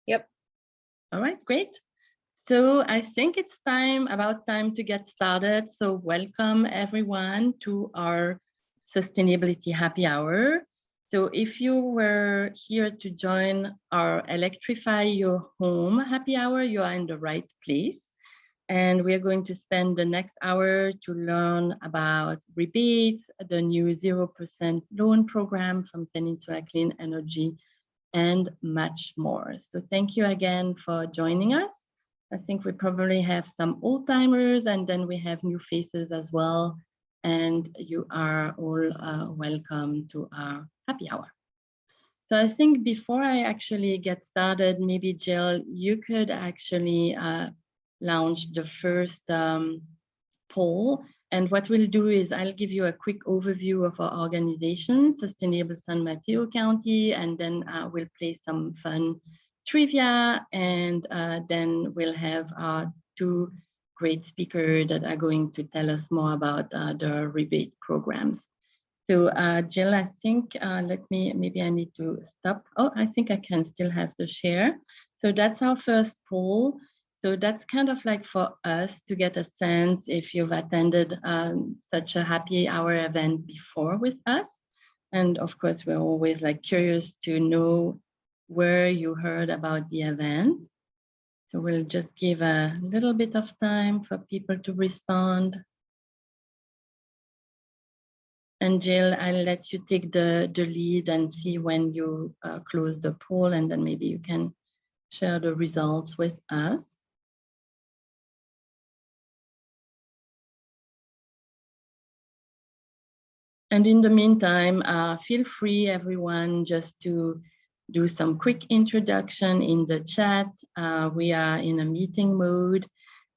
Yep. All right, great. So I think it's about time to get started. So welcome everyone to our Sustainability Happy Hour. So if you were here to join our Electrify Your Home Happy Hour, you are in the right place. And we are going to spend the next hour to learn about rebates, the new 0% loan program from Peninsula Clean Energy, and much more. So thank you again for joining us. I think we probably have some old timers, and then we have new faces as well. And you are all welcome to our happy hour. So I think before I actually get started, maybe Jill, you could actually launch the first poll. And what we'll do is I'll give you a quick overview of our organization, Sustainable San Mateo County, and then we'll play some fun trivia, and then we'll have two great speakers that are going to tell us more about the rebate programs. So Jill, I think, maybe I need to stop. Oh, I think I can still have the share. So that's our first poll. So that's kind of like for us to get a sense if you've attended such a happy hour event before with us. And of course, we're always like curious to know where you heard about the event. So we'll just give a little bit of time for people to respond. And Jill, I'll let you take the lead and see when you close the poll, and then maybe you can share the results with us. And in the meantime, feel free, everyone, just to do some quick introduction in the chat. We are in a meeting mode,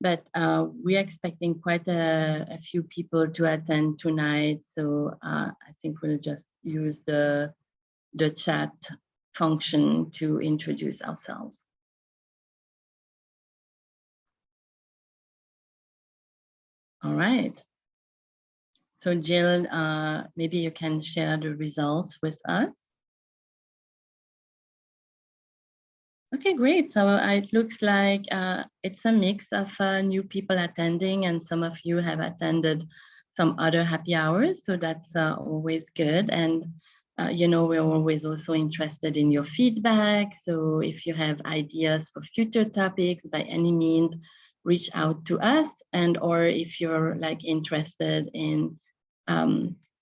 but we're expecting quite a few people to attend tonight. So I think we'll just use the chat function to introduce ourselves. All right. So Jill, maybe you can share the results with us. Okay, great. So it looks like it's a mix of new people attending, and some of you have attended some other happy hours. So that's always good. And, you know, we're always also interested in your feedback. So if you have ideas for future topics, by any means, reach out to us. And or if you're like interested in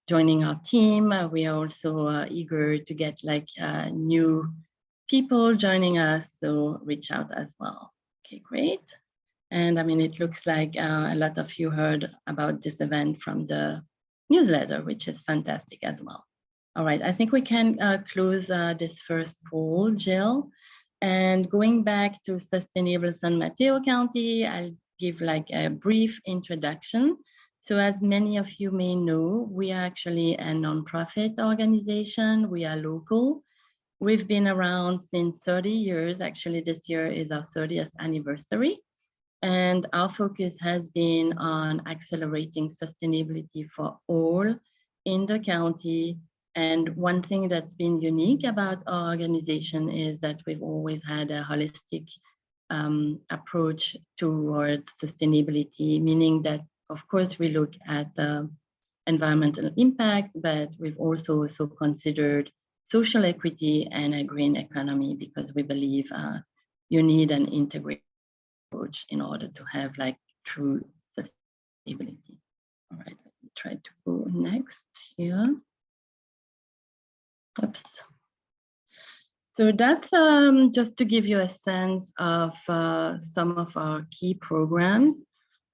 joining our team, we are also eager to get like new people joining us, so reach out as well. Okay, great. And I mean, it looks like a lot of you heard about this event from the newsletter, which is fantastic as well. All right, I think we can close this first poll, Jill. And going back to Sustainable San Mateo County, I'll give like a brief introduction. So as many of you may know, we are actually a nonprofit organization. We are local. We've been around since 30 years. Actually, this year is our 30th anniversary. And our focus has been on accelerating sustainability for all in the county. And one thing that's been unique about our organization is that we've always had a holistic approach towards sustainability, meaning that, of course, we look at the environmental impact, but we've also considered social equity and a green economy, because we believe you need an integrated approach in order to have like true sustainability. All right, let me try to go next here. Oops. So that's just to give you a sense of some of our key programs.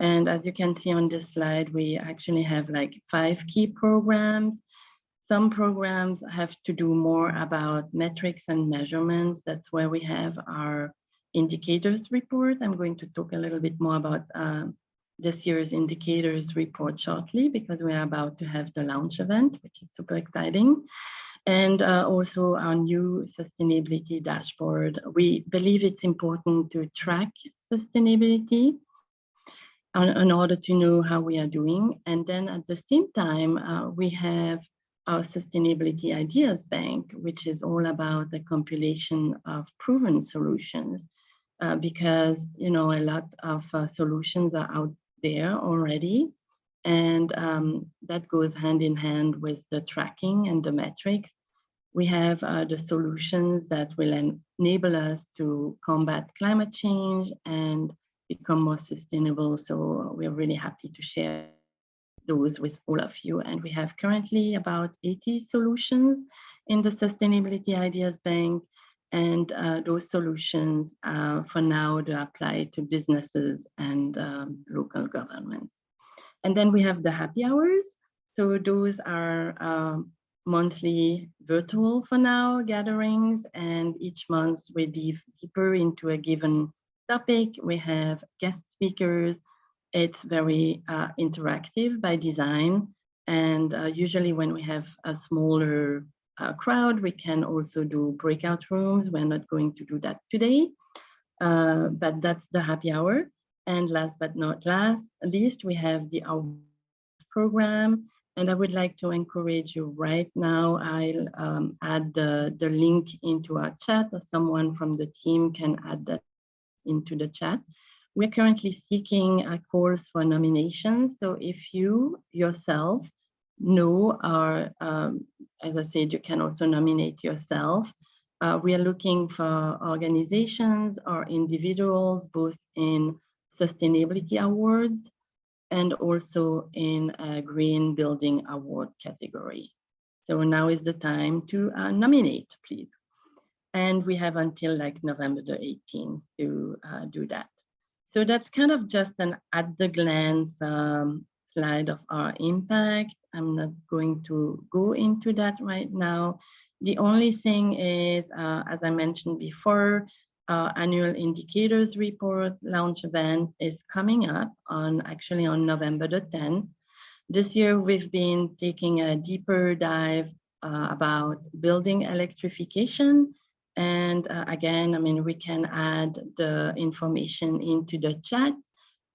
And as you can see on this slide, we actually have like 5 key programs. Some programs have to do more about metrics and measurements. That's where we have our indicators report. I'm going to talk a little bit more about this year's indicators report shortly, because we are about to have the launch event, which is super exciting. And also our new sustainability dashboard. We believe it's important to track sustainability in order to know how we are doing. And then at the same time, we have our Sustainability Ideas Bank, which is all about the compilation of proven solutions, because a lot of solutions are out there already, and that goes hand in hand with the tracking and the metrics. We have the solutions that will enable us to combat climate change and become more sustainable. So we're really happy to share those with all of you. And we have currently about 80 solutions in the Sustainability Ideas Bank. And those solutions, for now, they apply to businesses and local governments. And then we have the happy hours. So those are monthly virtual, for now, gatherings. And each month we dive deeper into a given topic. We have guest speakers. It's very interactive by design. And usually when we have a smaller crowd, we can also do breakout rooms. We're not going to do that today, but that's the happy hour. And last but not least, we have the awards program. And I would like to encourage you right now. I'll add the link into our chat, or someone from the team can add that into the chat. We're currently seeking calls for nominations. So if you yourself know, or as I said, you can also nominate yourself. We are looking for organizations or individuals, both in sustainability awards and also in a green building award category. So now is the time to nominate, please. And we have until like November the 18th to do that. So that's kind of just an at the glance slide of our impact. I'm not going to go into that right now. The only thing is, as I mentioned before, our annual indicators report launch event is coming up actually on November the 10th. This year, we've been taking a deeper dive about building electrification. And again, I mean, we can add the information into the chat.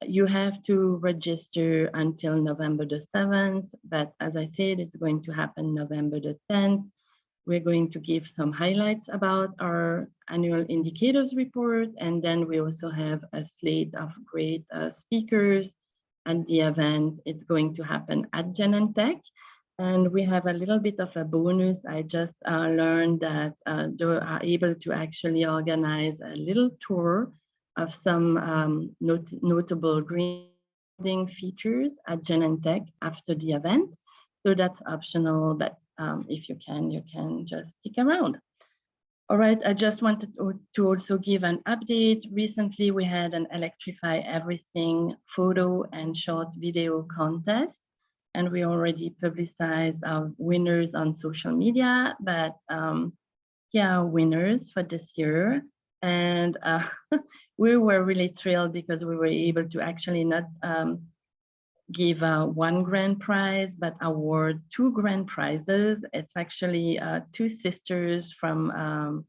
You have to register until November the 7th, but as I said, it's going to happen November the 10th. We're going to give some highlights about our annual indicators report, and then we also have a slate of great speakers at the event. It's going to happen at Genentech. And we have a little bit of a bonus. I just learned that they are able to actually organize a little tour of some notable green building features at Genentech after the event. So that's optional, but if you can just stick around. All right, I just wanted to also give an update. Recently, we had an Electrify Everything photo and short video contest. And we already publicized our winners on social media, but yeah, winners for this year. And we were really thrilled because we were able to actually not give one grand prize, but award two grand prizes. It's actually two sisters from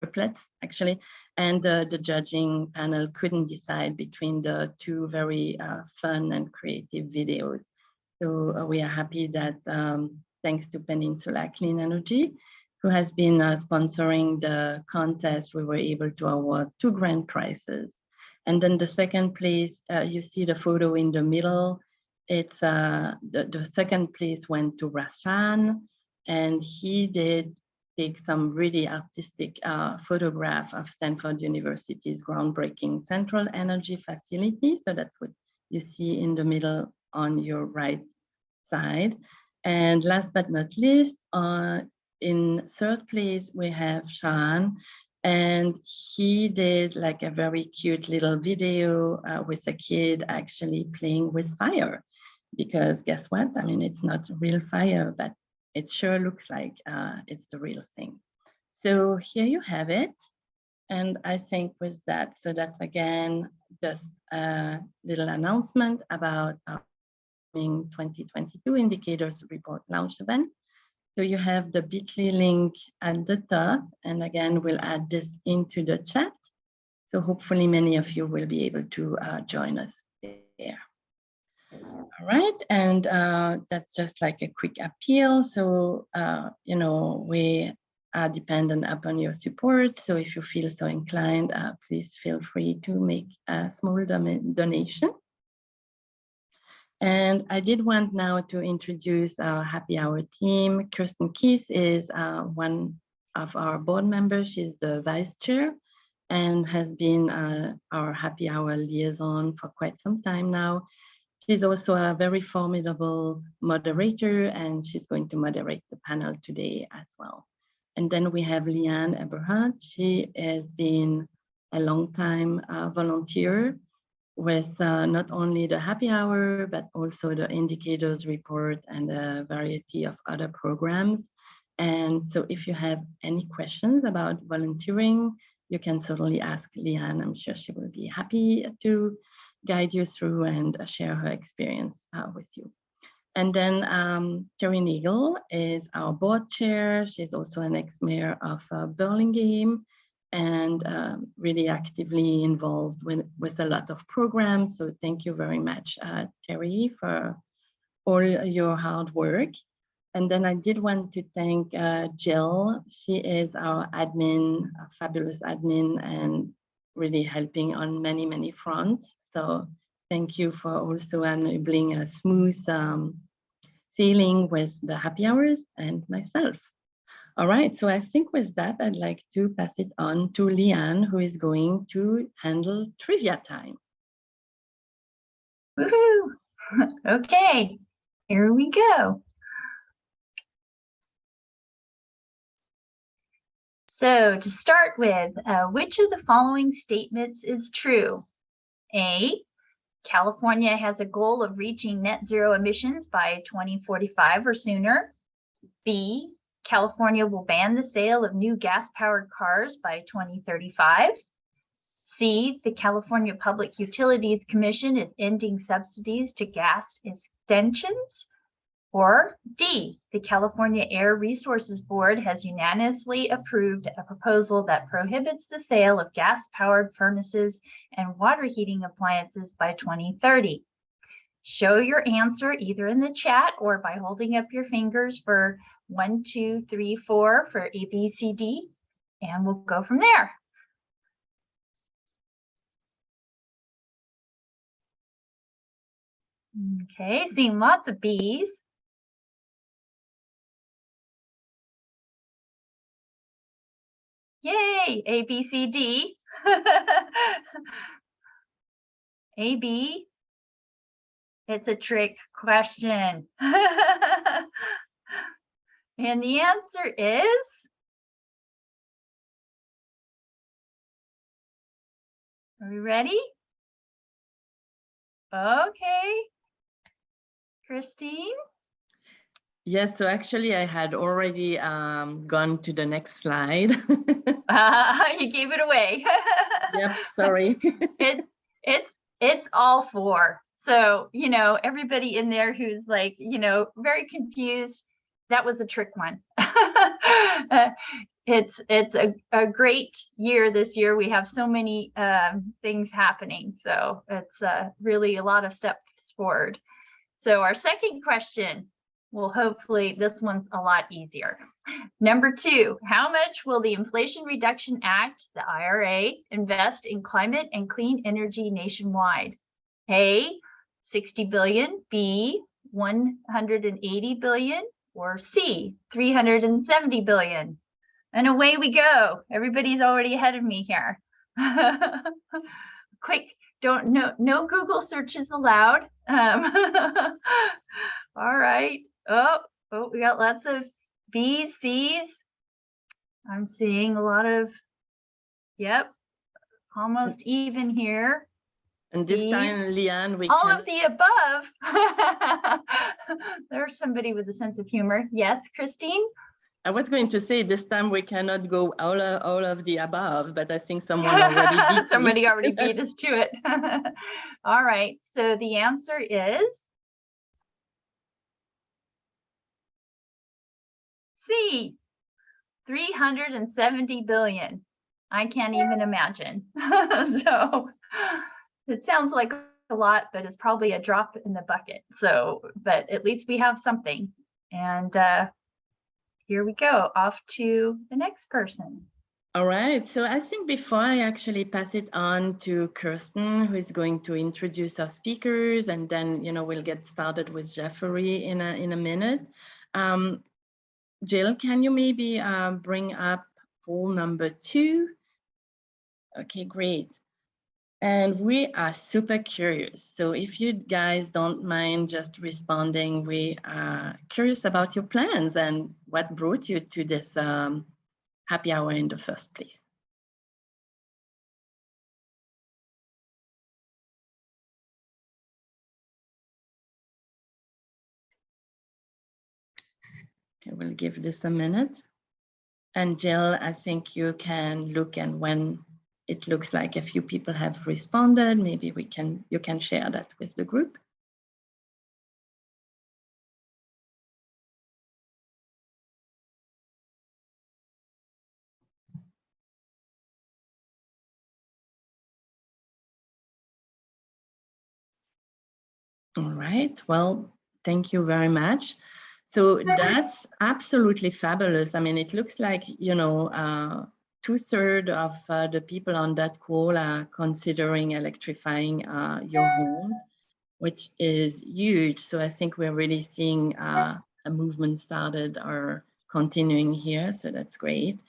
triplets, actually. And the judging panel couldn't decide between the two very fun and creative videos. So we are happy that thanks to Peninsula Clean Energy, who has been sponsoring the contest, we were able to award two grand prizes. And then the second place, you see the photo in the middle. It's the second place went to Rashan, and he did take some really artistic photograph of Stanford University's groundbreaking central energy facility. So that's what you see in the middle on your right side. And last but not least, in third place, we have Sean, and he did like a very cute little video with a kid actually playing with fire, because guess what? I mean, it's not real fire, but it sure looks like it's the real thing. So here you have it. And I think with that, so that's again, just a little announcement about our 2022 Indicators Report launch event. So you have the bit.ly link at the top, and again, we'll add this into the chat. So hopefully many of you will be able to join us there. All All right, and that's just like a quick appeal. So, we are dependent upon your support. So if you feel so inclined, please feel free to make a small donation. And I did want now to introduce our happy hour team. Kirsten Keys is one of our board members. She's the vice chair and has been our happy hour liaison for quite some time now. She's also a very formidable moderator, and she's going to moderate the panel today as well. And then we have Leanne Eberhardt. She has been a long time volunteer with not only the happy hour, but also the indicators report and a variety of other programs. And so if you have any questions about volunteering, you can certainly ask Leanne. I'm sure she will be happy to guide you through and share her experience with you. And then Terry Nagel is our board chair. She's also an ex-mayor of Burlingame and really actively involved with a lot of programs. So thank you very much, Terry, for all your hard work. And then I did want to thank Jill. She is our admin, a fabulous admin, and really helping on many, many fronts. So thank you for also enabling a smooth sailing with the happy hours and myself. All right, so I think with that, I'd like to pass it on to Leanne, who is going to handle trivia time. Woohoo! Okay, here we go. So to start with, which of the following statements is true? A, California has a goal of reaching net zero emissions by 2045 or sooner. B, California will ban the sale of new gas-powered cars by 2035. C, the California Public Utilities Commission is ending subsidies to gas extensions. Or D, the California Air Resources Board has unanimously approved a proposal that prohibits the sale of gas-powered furnaces and water heating appliances by 2030. Show your answer either in the chat or by holding up your fingers for 1, 2, 3, 4 for A, B, C, D, and we'll go from there. Okay, seeing lots of B's. Yay, A, B, C, D. A, B. It's a trick question. And the answer is are we ready? Okay. Christine? Yes, so actually I had already gone to the next slide. You gave it away. Yep, sorry. It's all 4. So, everybody in there who's like, very confused, that was a trick one. It's a great year this year. We have so many things happening. So it's really a lot of steps forward. So our second question, well, hopefully this one's a lot easier. Number 2, how much will the Inflation Reduction Act, the IRA, invest in climate and clean energy nationwide? A, 60 billion, B, 180 billion, or C, 370 billion? And away we go. Everybody's already ahead of me here. Quick, no Google searches allowed. All right. Oh, we got lots of B's, C's. I'm seeing a lot of, yep, almost even here. And this time, Leanne, we all of the above. There's somebody with a sense of humor. Yes, Christine? I was going to say this time we cannot go all of the above, but I think someone already beat somebody already beat us to it. All right, so the answer is C, 370 billion. I can't even imagine. So it sounds like a lot, but it's probably a drop in the bucket. So, but at least we have something. And here we go, off to the next person. All right, so I think before I actually pass it on to Kirsten, who is going to introduce our speakers, and then we'll get started with Jeffrey in a minute. Jill, can you maybe bring up poll number 2? Okay, great. And we are super curious. So if you guys don't mind just responding, we are curious about your plans and what brought you to this happy hour in the first place. Okay, we'll give this a minute. And Jill, I think you can look, and when it looks like a few people have responded, maybe you can share that with the group. All right, well, thank you very much. So that's absolutely fabulous. I mean, it looks like, 2/3 of the people on that call are considering electrifying your homes, which is huge. So I think we're really seeing a movement started or continuing here. So that's great.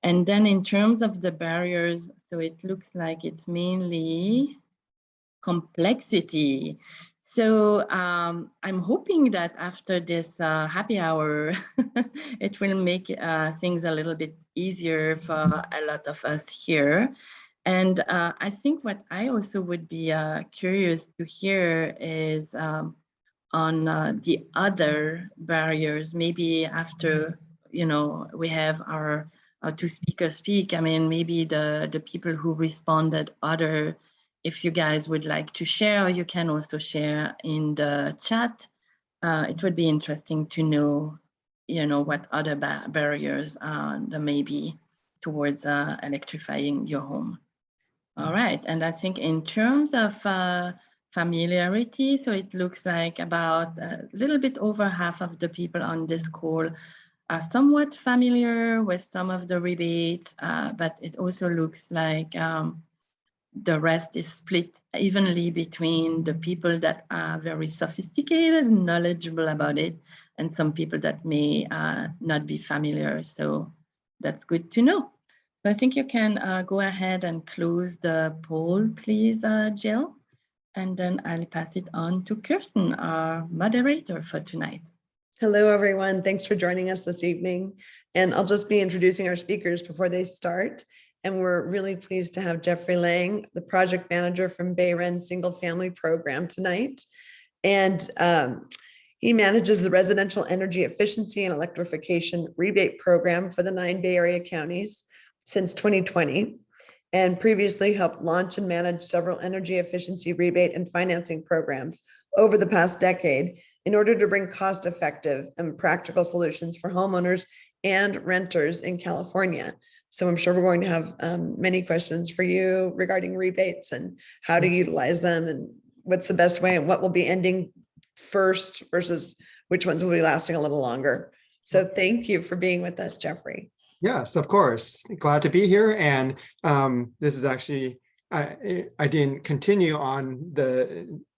And then in terms of the barriers, so it looks like it's mainly complexity. So I'm hoping that after this happy hour, it will make things a little bit easier for a lot of us here. And I think what I also would be curious to hear is on the other barriers, maybe after, we have our 2 speakers speak. I mean, maybe the people who responded if you guys would like to share, you can also share in the chat. It would be interesting to know, what other barriers there may be towards electrifying your home. All right, and I think in terms of familiarity, so it looks like about a little bit over half of the people on this call are somewhat familiar with some of the rebates, but it also looks like the rest is split evenly between the people that are very sophisticated and knowledgeable about it, and some people that may not be familiar. So that's good to know. So I think you can go ahead and close the poll, please, Jill. And then I'll pass it on to Kirsten, our moderator for tonight. Hello, everyone. Thanks for joining us this evening. And I'll just be introducing our speakers before they start. And we're really pleased to have Jeffrey Lang, the project manager from Bayren Single Family Program tonight. And he manages the residential energy efficiency and electrification rebate program for the 9 Bay Area counties since 2020, and previously helped launch and manage several energy efficiency rebate and financing programs over the past decade in order to bring cost-effective and practical solutions for homeowners and renters in California. So I'm sure we're going to have many questions for you regarding rebates and how to utilize them and what's the best way and what will be ending first versus which ones will be lasting a little longer. So thank you for being with us, Jeffrey. Yes, of course. Glad to be here. And this is actually, I didn't continue on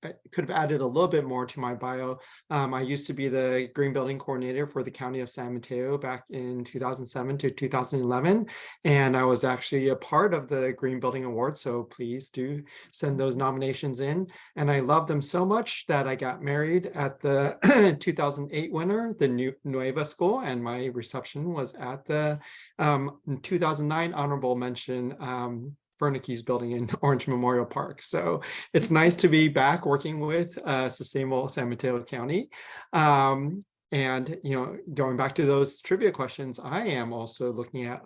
I could have added a little bit more to my bio. I used to be the green building coordinator for the county of San Mateo back in 2007 to 2011. And I was actually a part of the Green Building Award. So please do send those nominations in. And I love them so much that I got married at the 2008 winner, the Nueva School. And my reception was at the 2009 honorable mention Fernicke's building in Orange Memorial Park. So it's nice to be back working with Sustainable San Mateo County. And, going back to those trivia questions, I am also looking at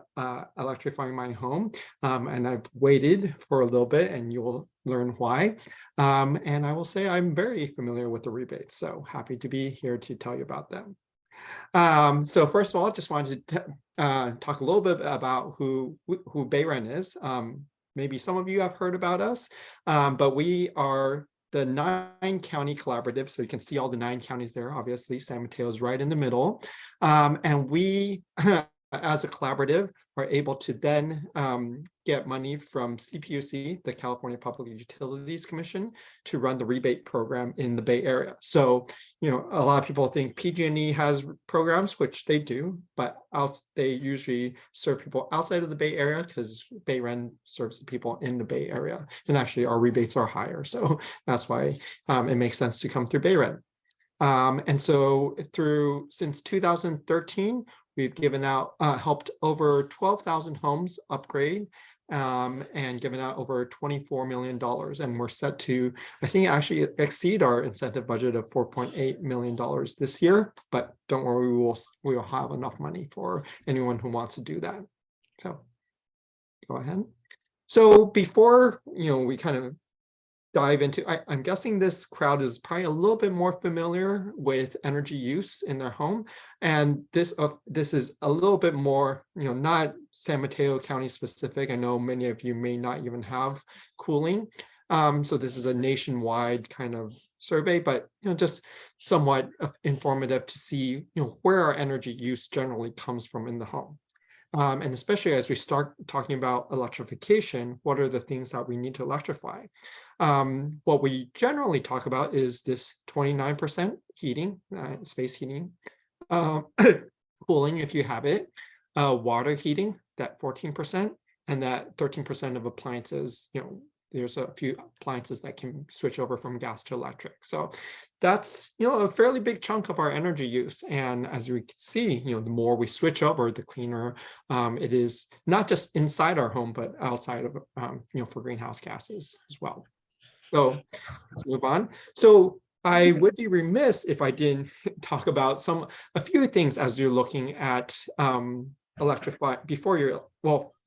electrifying my home. And I've waited for a little bit and you'll learn why. And I will say I'm very familiar with the rebates. So happy to be here to tell you about them. So first of all, I just wanted to talk a little bit about who Bayren is. Maybe some of you have heard about us, but we are the 9-county collaborative. So you can see all the 9 counties there. Obviously, San Mateo is right in the middle. And we, as a collaborative, are able to then get money from CPUC, the California Public Utilities Commission, to run the rebate program in the Bay Area. So, a lot of people think PG&E has programs, which they do, but they usually serve people outside of the Bay Area because Bay Ren serves the people in the Bay Area. And actually, our rebates are higher. So that's why it makes sense to come through Bay Ren. And so since 2013, we've given out, helped over 12,000 homes upgrade and given out over $24 million. And we're set to, I think, actually exceed our incentive budget of $4.8 million this year. But don't worry, we will have enough money for anyone who wants to do that. So go ahead. So before, we kind of dive into, I'm guessing this crowd is probably a little bit more familiar with energy use in their home. And this is a little bit more, not San Mateo County specific. I know many of you may not even have cooling. So this is a nationwide kind of survey, but just somewhat informative to see, where our energy use generally comes from in the home. And especially as we start talking about electrification, what are the things that we need to electrify? What we generally talk about is this 29% heating, space heating, cooling if you have it, water heating, that 14%, and that 13% of appliances, there's a few appliances that can switch over from gas to electric. So that's, a fairly big chunk of our energy use. And as we can see, the more we switch over, the cleaner it is, not just inside our home, but outside of, for greenhouse gases as well. So let's move on. So I would be remiss if I didn't talk about a few things as you're looking at electrify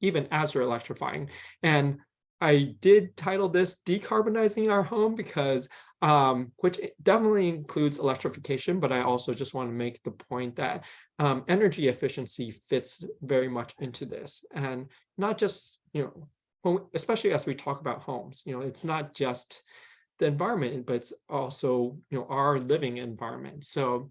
even as you're electrifying. And I did title this Decarbonizing Our Home because, which definitely includes electrification, but I also just want to make the point that energy efficiency fits very much into this. And not just, especially as we talk about homes, it's not just the environment, but it's also, our living environment. So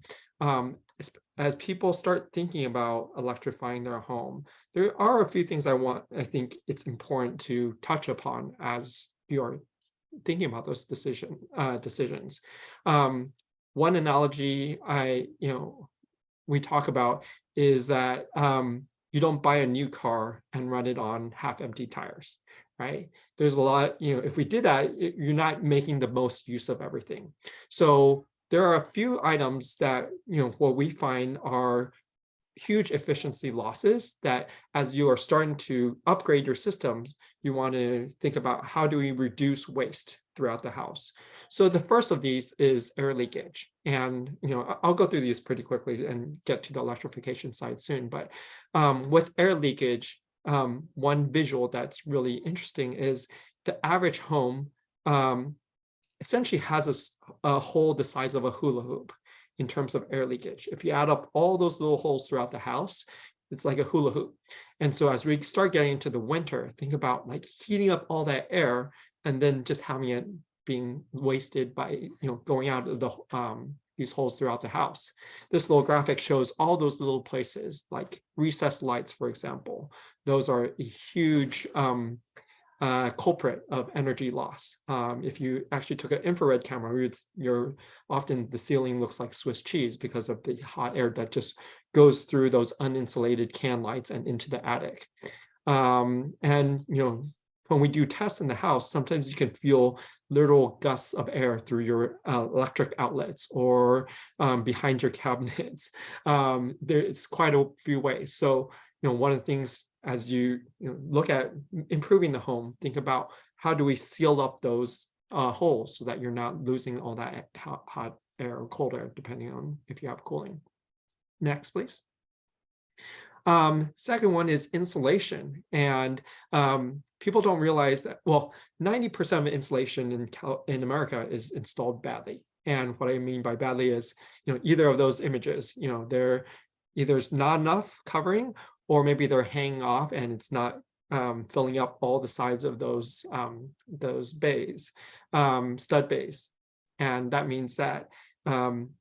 as people start thinking about electrifying their home, there are a few things I think it's important to touch upon as you're thinking about those decisions. One analogy we talk about is that you don't buy a new car and run it on half-empty tires, right? There's a lot, if we did that, you're not making the most use of everything. So there are a few items that, what we find are huge efficiency losses that as you are starting to upgrade your systems, you want to think about how do we reduce waste throughout the house. So the first of these is air leakage. And, I'll go through these pretty quickly and get to the electrification side soon. But with air leakage, one visual that's really interesting is the average home essentially has a hole the size of a hula hoop in terms of air leakage. If you add up all those little holes throughout the house, it's like a hula hoop. And so as we start getting into the winter, think about like heating up all that air and then just having it being wasted by, going out of the these holes throughout the house. This little graphic shows all those little places like recessed lights, for example. Those are a huge culprit of energy loss. If you actually took an infrared camera, often the ceiling looks like Swiss cheese because of the hot air that just goes through those uninsulated can lights and into the attic. And when we do tests in the house, sometimes you can feel little gusts of air through your electric outlets or behind your cabinets. It's quite a few ways. So one of the things as you look at improving the home, think about how do we seal up those holes so that you're not losing all that hot air or cold air, depending on if you have cooling. Next, please. Second one is insulation. And people don't realize that, 90% of insulation in America is installed badly. And what I mean by badly is, either of those images, there's not enough covering, or maybe they're hanging off and it's not filling up all the sides of those bays, stud bays. And that means that,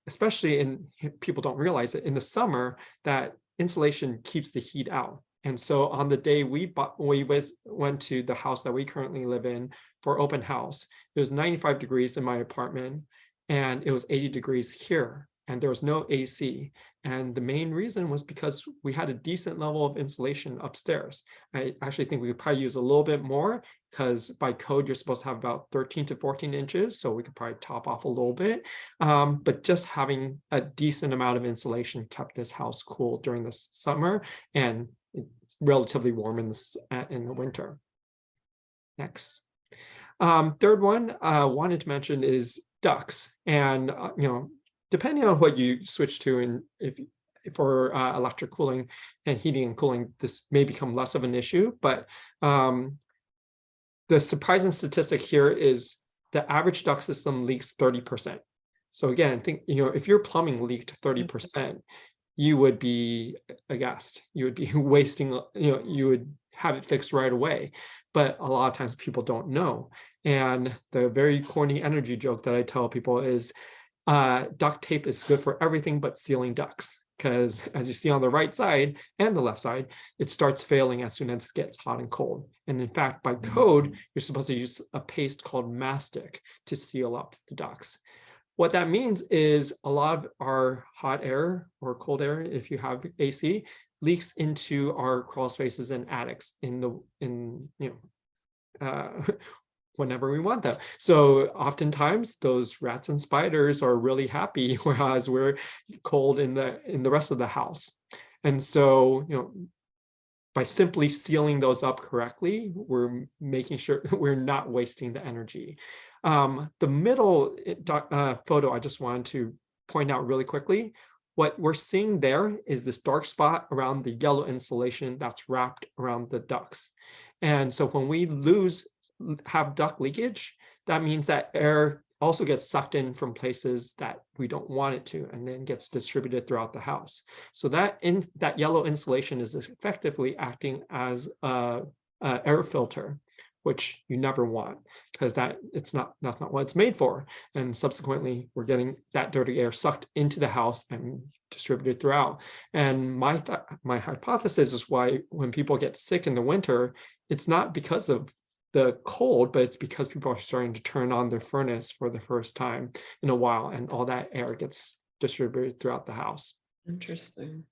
especially people don't realize it, in the summer, that insulation keeps the heat out. And so on the day we went to the house that we currently live in for open house, it was 95 degrees in my apartment and it was 80 degrees here, and there was no AC. And the main reason was because we had a decent level of insulation upstairs. I actually think we could probably use a little bit more, because by code, you're supposed to have about 13 to 14 inches. So we could probably top off a little bit. But just having a decent amount of insulation kept this house cool during the summer and relatively warm in the winter. Next. Third one I wanted to mention is ducts. And, depending on what you switch to, and if for electric cooling and heating and cooling, this may become less of an issue. But the surprising statistic here is the average duct system leaks 30%. So again, think, if your plumbing leaked 30%, you would be aghast. You would be wasting, you would have it fixed right away. But a lot of times people don't know. And the very corny energy joke that I tell people is, duct tape is good for everything but sealing ducts, because as you see on the right side and the left side, it starts failing as soon as it gets hot and cold. And in fact, by code, you're supposed to use a paste called mastic to seal up the ducts. What that means is a lot of our hot air or cold air, if you have AC, leaks into our crawl spaces and attics whenever we want them. So oftentimes those rats and spiders are really happy, whereas we're cold in the rest of the house. And so, by simply sealing those up correctly, we're making sure we're not wasting the energy. The middle photo, I just wanted to point out really quickly. What we're seeing there is this dark spot around the yellow insulation that's wrapped around the ducts. And so when we have duct leakage, that means that air also gets sucked in from places that we don't want it to, and then gets distributed throughout the house. So that yellow insulation is effectively acting as an air filter, which you never want, because that's not what it's made for. And subsequently, we're getting that dirty air sucked into the house and distributed throughout. And my hypothesis is why when people get sick in the winter, it's not because of the cold, but it's because people are starting to turn on their furnace for the first time in a while, and all that air gets distributed throughout the house. Interesting.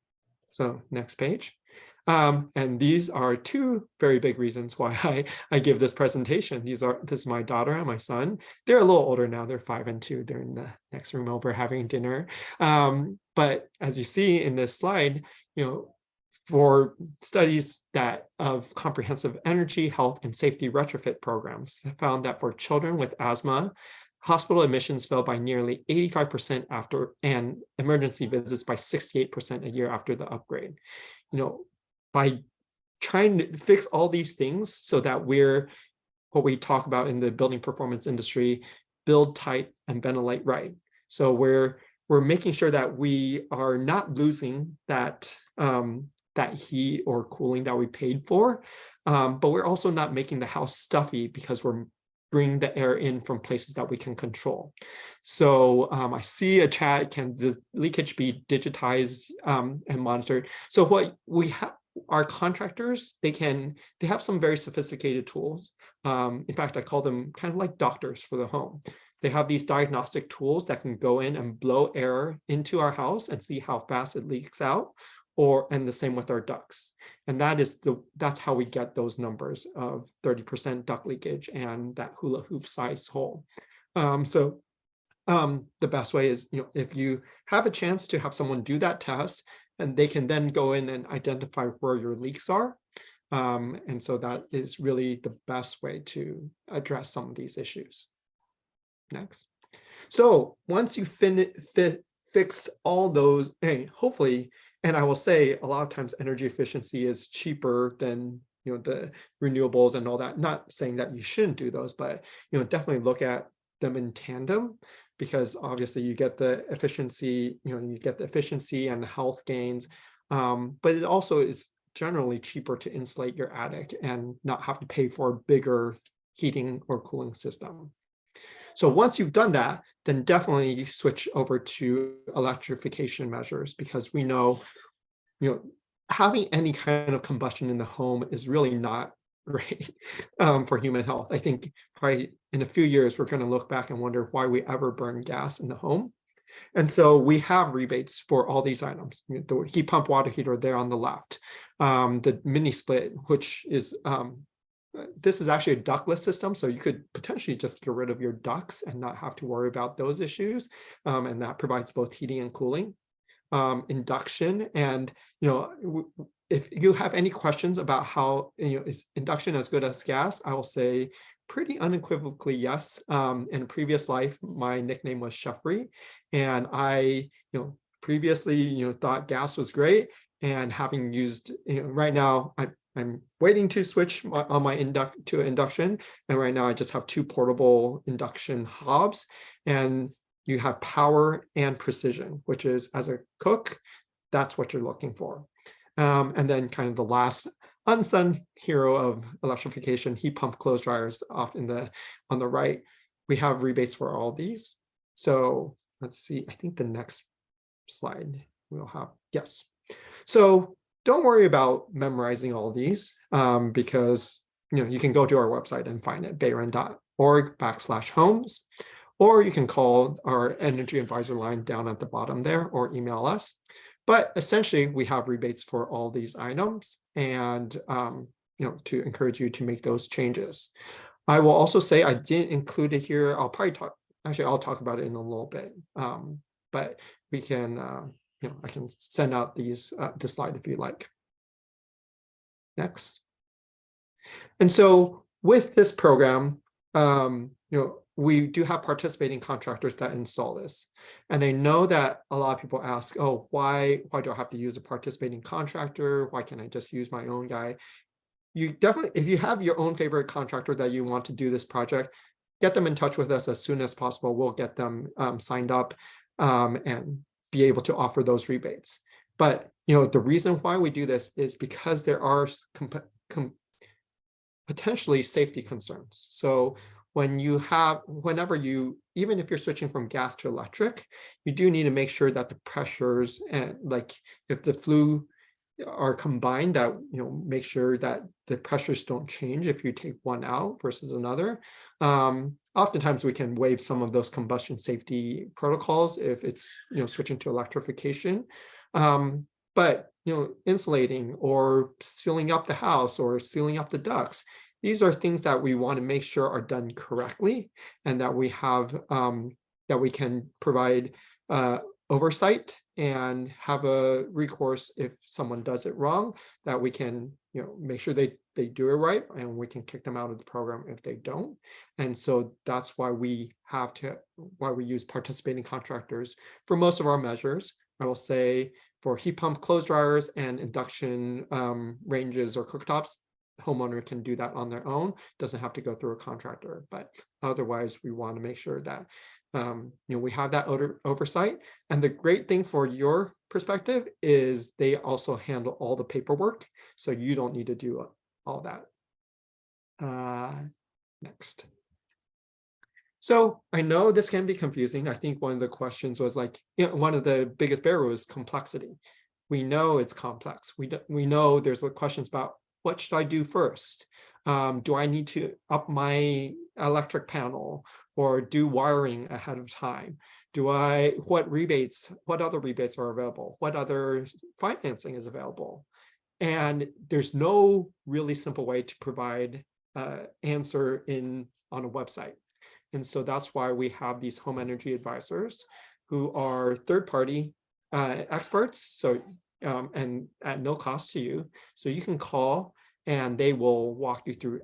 So next page. And these are two very big reasons why I give this presentation. This is my daughter and my son. They're a little older now. They're 5 and 2. They're in the next room over having dinner. But as you see in this slide, for studies of comprehensive energy, health, and safety retrofit programs found that for children with asthma, hospital admissions fell by nearly 85% after, and emergency visits by 68% a year after the upgrade. By trying to fix all these things so that we're, what we talk about in the building performance industry, build tight and ventilate right. So we're making sure that we are not losing that heat or cooling that we paid for, but we're also not making the house stuffy because we're bringing the air in from places that we can control. So I see a chat, can the leakage be digitized and monitored? So what we have, our contractors, they have some very sophisticated tools. In fact, I call them kind of like doctors for the home. They have these diagnostic tools that can go in and blow air into our house and see how fast it leaks out, and the same with our ducts. And that's how we get those numbers of 30% duct leakage and that hula hoop size hole. The best way is, if you have a chance to have someone do that test, and they can then go in and identify where your leaks are. And so that is really the best way to address some of these issues. Next. So once you fix all those, hopefully, and I will say a lot of times energy efficiency is cheaper than the renewables and all that. Not saying that you shouldn't do those, but definitely look at them in tandem, because obviously you get the efficiency, and the health gains, but it also is generally cheaper to insulate your attic and not have to pay for a bigger heating or cooling system. So once you've done that, then definitely you switch over to electrification measures, because we know, having any kind of combustion in the home is really not great for human health. I think probably in a few years, we're going to look back and wonder why we ever burned gas in the home. And so we have rebates for all these items. The heat pump water heater there on the left, the mini split, which is, this is actually a ductless system. So you could potentially just get rid of your ducts and not have to worry about those issues. And that provides both heating and cooling. Induction, and if you have any questions about how is induction as good as gas, I will say pretty unequivocally yes. In a previous life, my nickname was Chefry, and I previously thought gas was great, and having used right now I'm waiting to switch on my to induction, and right now I just have 2 portable induction hobs, and you have power and precision, which is, as a cook, that's what you're looking for. And then kind of the last unsung hero of electrification, heat pump clothes dryers off on the right. We have rebates for all these. So let's see, I think the next slide we'll have, yes. So don't worry about memorizing all these, because you can go to our website and find it, bayren.org/homes. Or you can call our energy advisor line down at the bottom there, or email us. But essentially, we have rebates for all these items, and to encourage you to make those changes. I will also say I didn't include it here. I'll talk about it in a little bit. But we can, I can send out this slide if you like. Next. And so with this program, we do have participating contractors that install this. And I know that a lot of people ask, oh, why do I have to use a participating contractor? Why can't I just use my own guy? You definitely, if you have your own favorite contractor that you want to do this project, get them in touch with us as soon as possible. We'll get them signed up and be able to offer those rebates. But the reason why we do this is because there are potentially safety concerns. So whenever even if you're switching from gas to electric, you do need to make sure that the pressures, and like if the flue are combined, that make sure that the pressures don't change if you take one out versus another. Oftentimes we can waive some of those combustion safety protocols if it's switching to electrification. But insulating or sealing up the house or sealing up the ducts, these are things that we want to make sure are done correctly, and that we have that we can provide oversight and have a recourse if someone does it wrong, that we can make sure they do it right, and we can kick them out of the program if they don't. And so that's why we use participating contractors for most of our measures. I will say for heat pump clothes dryers and induction ranges or cooktops, homeowner can do that on their own, doesn't have to go through a contractor. But otherwise, we want to make sure that we have that oversight. And the great thing for your perspective is they also handle all the paperwork, so you don't need to do all that. Next. So I know this can be confusing. I think one of the questions was like, one of the biggest barriers was complexity. We know it's complex. We know there's questions about, what should I do first? Do I need to up my electric panel or do wiring ahead of time? What other rebates are available? What other financing is available? And there's no really simple way to provide answer on a website. And so that's why we have these home energy advisors who are third-party experts. So and at no cost to you. So you can call and they will walk you through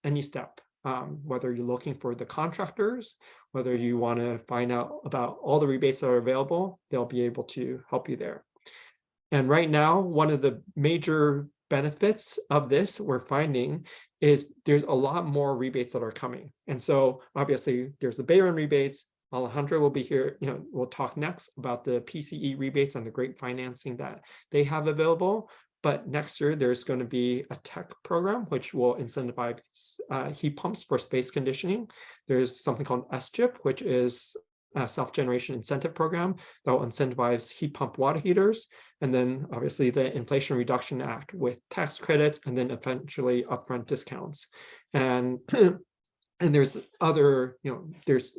any step, whether you're looking for the contractors, whether you want to find out about all the rebates that are available, they'll be able to help you there. And right now, one of the major benefits of this we're finding is there's a lot more rebates that are coming. And so obviously there's the Bayern rebates. Alejandra will be here, we'll talk next about the PCE rebates and the great financing that they have available. But next year, there's going to be a tech program, which will incentivize heat pumps for space conditioning. There's something called SGIP, which is a self-generation incentive program that will incentivize heat pump water heaters. And then obviously the Inflation Reduction Act with tax credits, and then eventually upfront discounts. And there's other, there's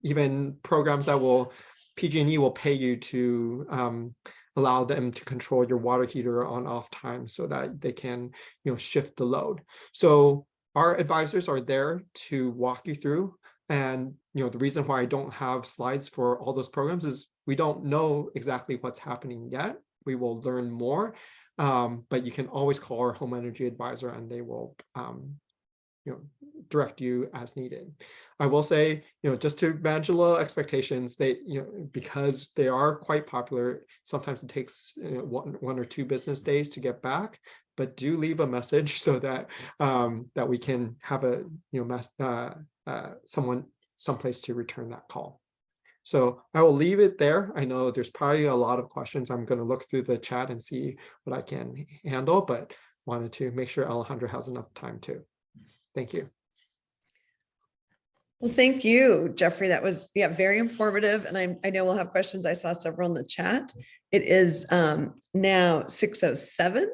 even programs that will, PG&E will pay you to allow them to control your water heater on off time so that they can, shift the load. So our advisors are there to walk you through. And, the reason why I don't have slides for all those programs is we don't know exactly what's happening yet. We will learn more, but you can always call our home energy advisor and they will, direct you as needed. I will say, just to manage a little expectations, they, because they are quite popular, sometimes it takes one or two business days to get back, but do leave a message so that that we can have a, someplace to return that call. So I will leave it there. I know there's probably a lot of questions. I'm going to look through the chat and see what I can handle, but wanted to make sure Alejandra has enough time too. Thank you. Well, thank you, Jeffrey. That was, very informative. And I know we'll have questions. I saw several in the chat. It is now 6:07,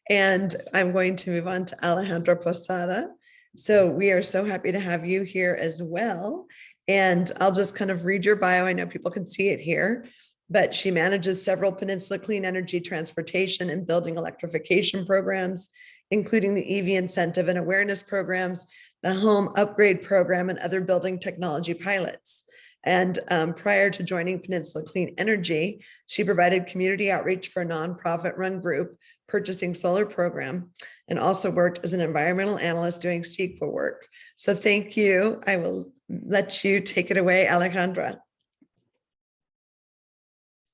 and I'm going to move on to Alejandra Posada. So we are so happy to have you here as well. And I'll just kind of read your bio. I know people can see it here, but she manages several Peninsula Clean Energy Transportation and Building Electrification programs, including the EV incentive and awareness programs, the home upgrade program, and other building technology pilots. And prior to joining Peninsula Clean Energy, she provided community outreach for a nonprofit run group purchasing solar program, and also worked as an environmental analyst doing CEQA work. So thank you. I will let you take it away, Alejandra.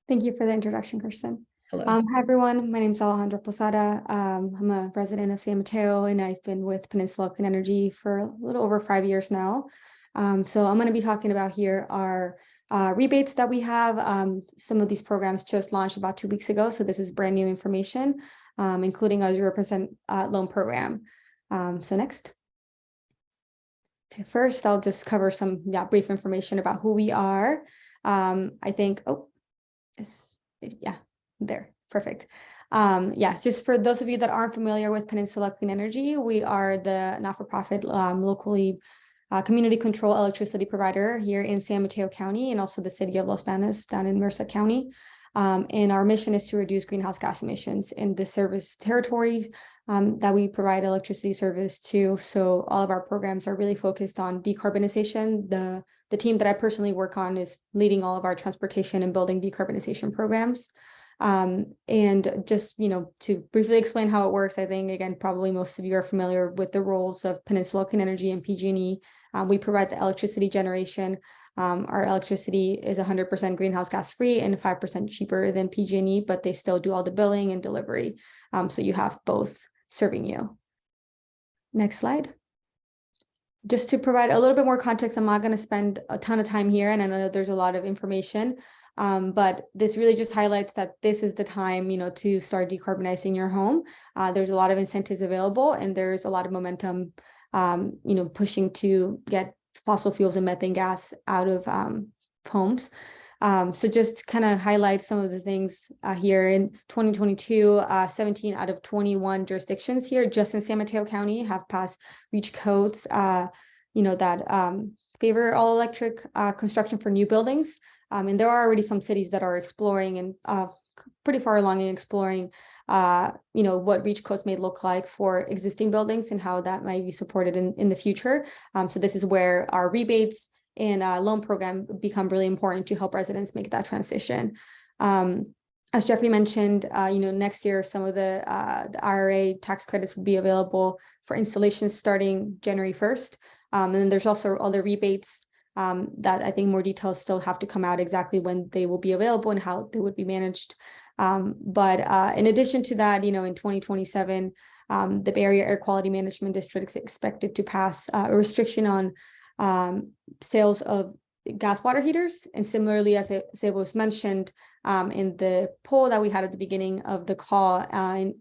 Thank you for the introduction, Kirsten. Hello. Hi, everyone. My name is Alejandra Posada. I'm a resident of San Mateo, and I've been with Peninsula Clean Energy for a little over 5 years now. So I'm going to be talking about here our rebates that we have. Some of these programs just launched about 2 weeks ago, so this is brand new information, including a 0% loan program. So next. Okay, first, I'll just cover some brief information about who we are. I think, there, perfect. Just for those of you that aren't familiar with Peninsula Clean Energy, we are the not-for-profit locally community control electricity provider here in San Mateo County and also the city of Los Banos down in Merced County. And our mission is to reduce greenhouse gas emissions in the service territories that we provide electricity service to. So all of our programs are really focused on decarbonization. The team that I personally work on is leading all of our transportation and building decarbonization programs. And just, to briefly explain how it works, I think, again, probably most of you are familiar with the roles of Peninsula Clean Energy and PG&E. We provide the electricity generation. Our electricity is 100% greenhouse gas free and 5% cheaper than PG&E, but they still do all the billing and delivery. So you have both serving you. Next slide. Just to provide a little bit more context, I'm not going to spend a ton of time here, and I know that there's a lot of information, but this really just highlights that this is the time, to start decarbonizing your home. There's a lot of incentives available, and there's a lot of momentum, pushing to get fossil fuels and methane gas out of homes. So just kind of highlight some of the things here in 2022, 17 out of 21 jurisdictions here just in San Mateo County have passed REACH codes, that favor all electric construction for new buildings. And there are already some cities that are exploring and pretty far along in exploring, what REACH codes may look like for existing buildings and how that might be supported in the future. So this is where our rebates and loan program become really important to help residents make that transition. As Jeffrey mentioned, next year, some of the IRA tax credits will be available for installations starting January 1st. And then there's also other rebates that I think more details still have to come out exactly when they will be available and how they would be managed. But in addition to that, in 2027, the Bay Area Air Quality Management District is expected to pass a restriction on sales of gas water heaters. And similarly, as it was mentioned in the poll that we had at the beginning of the call,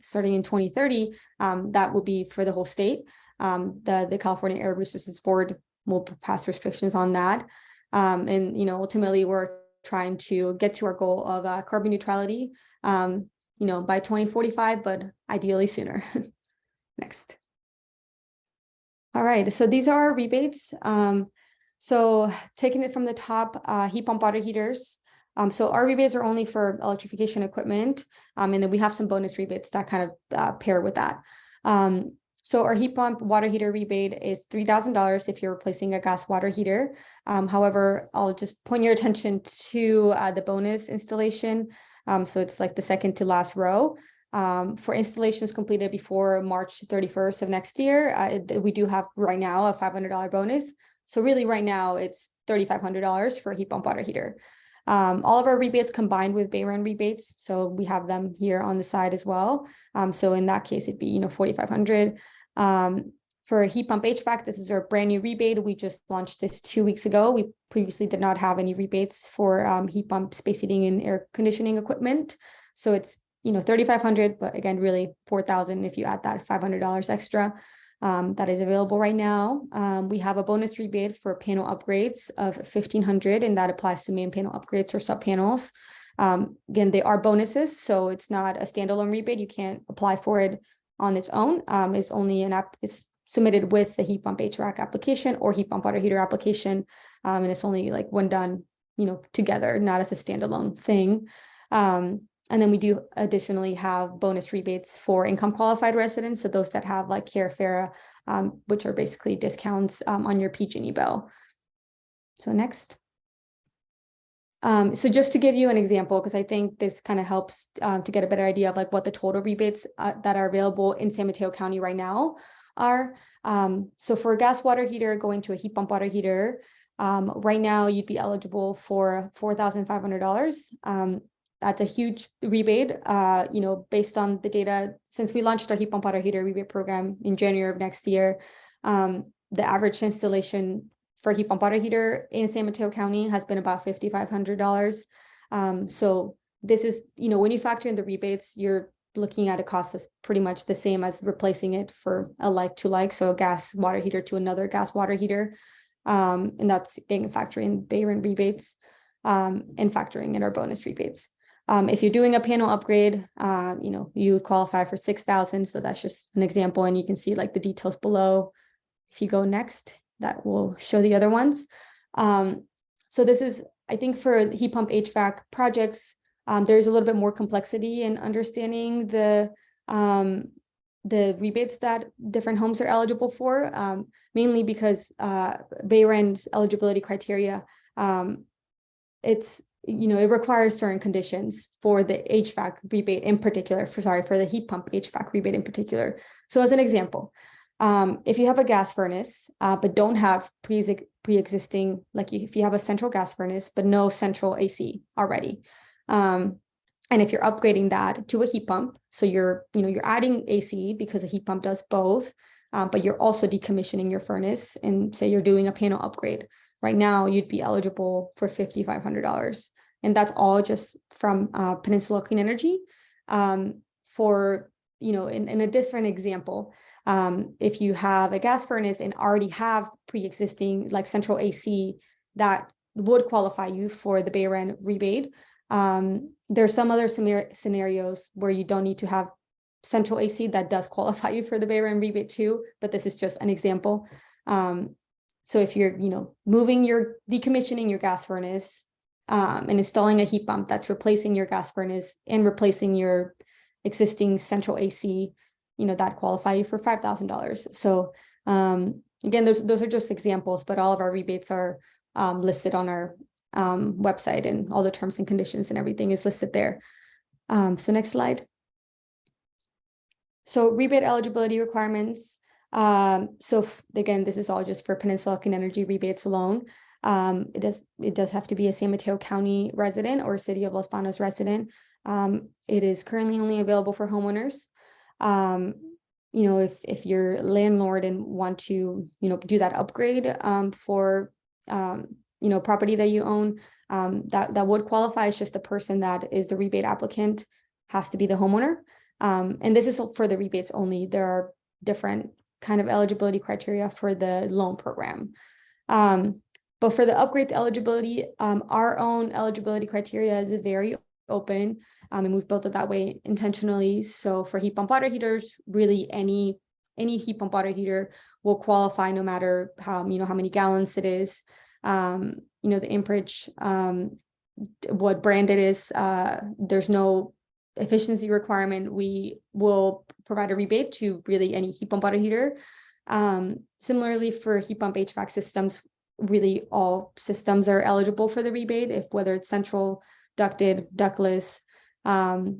starting in 2030, that will be for the whole state. The California Air Resources Board will pass restrictions on that. And, you know, ultimately, we're trying to get to our goal of carbon neutrality, you know, by 2045, but ideally sooner. Next. All right, so these are our rebates. So taking it from the top, heat pump water heaters. So our rebates are only for electrification equipment. And then we have some bonus rebates that kind of pair with that. So our heat pump water heater rebate is $3,000 if you're replacing a gas water heater. However, I'll just point your attention to the bonus installation. So it's like the second to last row. For installations completed before March 31st of next year, we do have right now a $500 bonus. So really right now it's $3,500 for a heat pump water heater. All of our rebates combined with Bayron rebates. So we have them here on the side as well. So in that case, it'd be, you know, $4,500. For a heat pump HVAC, this is our brand new rebate. We just launched this 2 weeks ago. We previously did not have any rebates for heat pump, space heating, and air conditioning equipment. So it's, you know, $3,500, but again, really $4,000 if you add that $500 extra. That is available right now. We have a bonus rebate for panel upgrades of $1,500, and that applies to main panel upgrades or sub panels. Again, they are bonuses, so it's not a standalone rebate. You can't apply for it on its own. It's only it's submitted with the heat pump HVAC application or heat pump water heater application, and it's only like when done, you know, together, not as a standalone thing. And then we do additionally have bonus rebates for income qualified residents. So those that have like care FARA, which are basically discounts on your PG&E bill. So next. So just to give you an example, because I think this kind of helps to get a better idea of like what the total rebates that are available in San Mateo County right now are. So for a gas water heater going to a heat pump water heater, right now you'd be eligible for $4,500. That's a huge rebate, you know, based on the data. Since we launched our heat pump water heater rebate program in January of next year, the average installation for heat pump water heater in San Mateo County has been about $5,500. So this is, you know, when you factor in the rebates, you're looking at a cost that's pretty much the same as replacing it for a like to like, so a gas water heater to another gas water heater. And that's again factoring Bayron rebates and factoring in our bonus rebates. If you're doing a panel upgrade, you know, you would qualify for $6,000. So that's just an example, and you can see like the details below. If you go next, that will show the other ones. So this is, I think, for heat pump HVAC projects, there's a little bit more complexity in understanding the rebates that different homes are eligible for, mainly because Bayron's eligibility criteria, it's, you know, it requires certain conditions for the HVAC rebate in particular, for the heat pump HVAC rebate in particular. So as an example, if you have a gas furnace, but don't have pre-existing, like if you have a central gas furnace, but no central AC already, and if you're upgrading that to a heat pump, so you're adding AC because a heat pump does both, but you're also decommissioning your furnace, and say you're doing a panel upgrade. Right now, you'd be eligible for $5,500, and that's all just from Peninsula Clean Energy. For, you know, in a different example, if you have a gas furnace and already have pre-existing like central AC, that would qualify you for the Bayron rebate. There's some other scenarios where you don't need to have central AC that does qualify you for the Bayron rebate too, but this is just an example. So if you're, you know, decommissioning your gas furnace and installing a heat pump that's replacing your gas furnace and replacing your existing central AC, you know, that qualify you for $5,000. So again, those are just examples, but all of our rebates are listed on our website, and all the terms and conditions and everything is listed there. So next slide. So rebate eligibility requirements. So again, this is all just for Peninsula Clean Energy rebates alone. It does have to be a San Mateo County resident or City of Los Banos resident. It is currently only available for homeowners. You know, if you're a landlord and want to, you know, do that upgrade for property that you own, that would qualify. It's just the person that is the rebate applicant has to be the homeowner. And this is for the rebates only. There are different kind of eligibility criteria for the loan program. But for the upgrade to eligibility, our own eligibility criteria is very open, and we've built it that way intentionally. So for heat pump water heaters, really any heat pump water heater will qualify no matter how many gallons it is, the amperage, what brand it is. There's no efficiency requirement. We will provide a rebate to really any heat pump water heater. Similarly for heat pump HVAC systems, really all systems are eligible for the rebate, whether it's central, ducted, ductless, no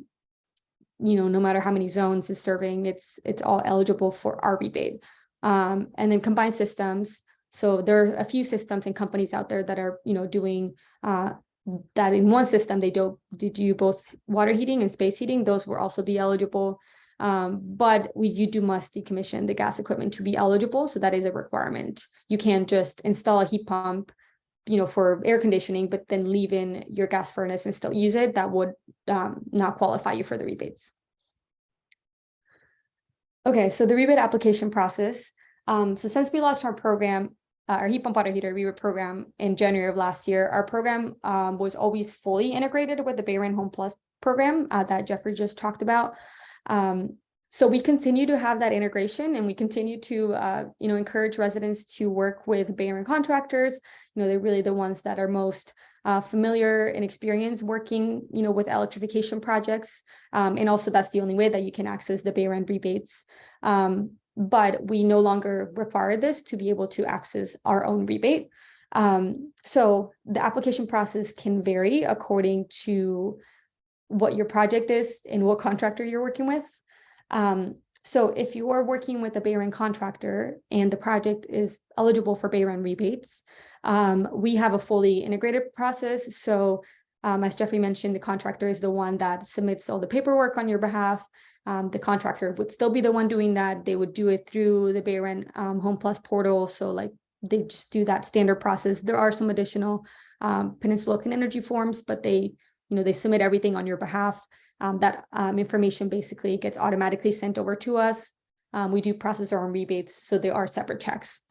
matter how many zones is serving, it's all eligible for our rebate. And then combined systems. So there are a few systems and companies out there that are, doing that in one system, they do both water heating and space heating. Those will also be eligible. But you must decommission the gas equipment to be eligible. So that is a requirement. You can't just install a heat pump, for air conditioning, but then leave in your gas furnace and still use it. That would not qualify you for the rebates. Okay, so the rebate application process. So since we launched our program, our heat pump water heater rebate program in January of last year, our program was always fully integrated with the Bayern Home Plus program that Jeffrey just talked about. So we continue to have that integration, and we continue to, encourage residents to work with Bayern contractors. They're really the ones that are most familiar and experienced working, with electrification projects. And also that's the only way that you can access the Bayern rebates. But we no longer require this to be able to access our own rebate. So the application process can vary according to what your project is and what contractor you're working with. So if you are working with a Bayern contractor and the project is eligible for Bayern rebates, we have a fully integrated process. So as Jeffrey mentioned, the contractor is the one that submits all the paperwork on your behalf. The contractor would still be the one doing that. They would do it through the Bayern Home Plus portal. So like they just do that standard process. There are some additional Peninsula Clean Energy forms, but they submit everything on your behalf. That information basically gets automatically sent over to us. We do process our own rebates, so they are separate checks.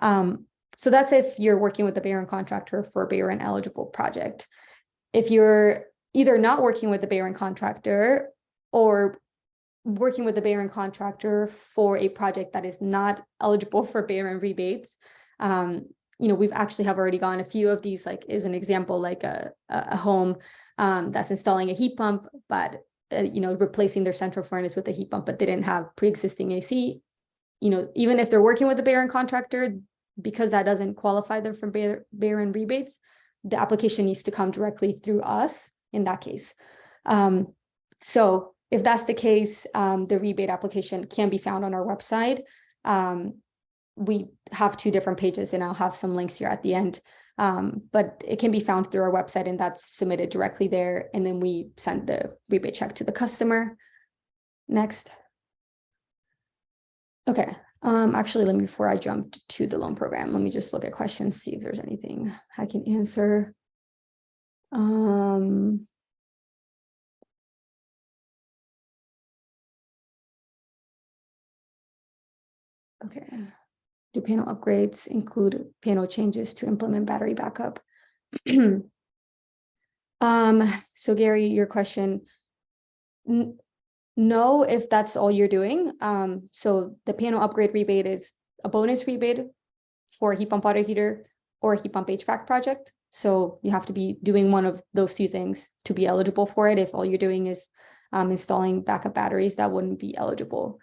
So that's if you're working with the Bayern contractor for a Bayern eligible project. If you're either not working with the Bayern contractor or working with the Bayern contractor for a project that is not eligible for Bayern rebates, we've actually have already gone a few of these, like as an example, like a home that's installing a heat pump, but replacing their central furnace with a heat pump, but they didn't have pre-existing AC. Even if they're working with the Bayern contractor, because that doesn't qualify them for Bayern rebates, the application needs to come directly through us in that case. So if that's the case, the rebate application can be found on our website. We have two different pages, and I'll have some links here at the end. But it can be found through our website, and that's submitted directly there. And then we send the rebate check to the customer. Next. Okay. Actually, before I jump to the loan program, let me just look at questions, see if there's anything I can answer. Okay. Do panel upgrades include panel changes to implement battery backup? So Gary, your question, no, if that's all you're doing. So the panel upgrade rebate is a bonus rebate for a heat pump water heater or a heat pump HVAC project. So you have to be doing one of those two things to be eligible for it. If all you're doing is installing backup batteries, that wouldn't be eligible.